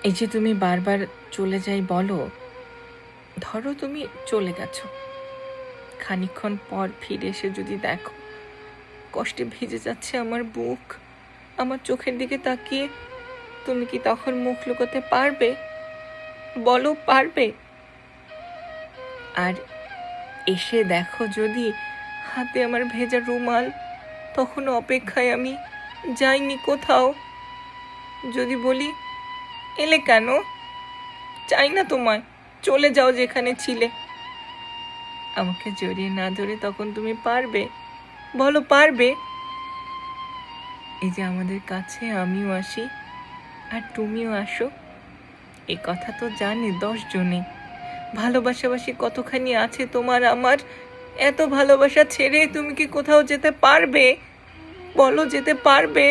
এই যে তুমি বারবার চলে যাই বলো, ধরো তুমি চলে গেছো, খানিকক্ষণ পর ফিরে এসে যদি দেখো কষ্টে ভিজে যাচ্ছে আমার বুক, আমার চোখের দিকে তাকিয়ে তুমি কি তখন মুখ লুকোতে পারবে? বলো, পারবে? আর এসে দেখো যদি হাতে আমার ভেজা রুমাল, তখন অপেক্ষায় আমি যাইনি কোথাও। যদি বলি এলে কেন, চাই না তোমায়, চলে যাও যেখানে ছিলে, আমাকে জড়িয়ে না ধরে তখন তুমি পারবে? বলো, পারবে? এই যে আমাদের কাছে আমিও আসি আর তুমিও আসো, এ কথা তো জানে 10 জনে। ভালোবাসাবাসি কতখানি আছে তোমার আমার, এত ভালোবাসা ছেড়ে তুমি কি কোথাও যেতে পারবে? বলো, যেতে পারবে?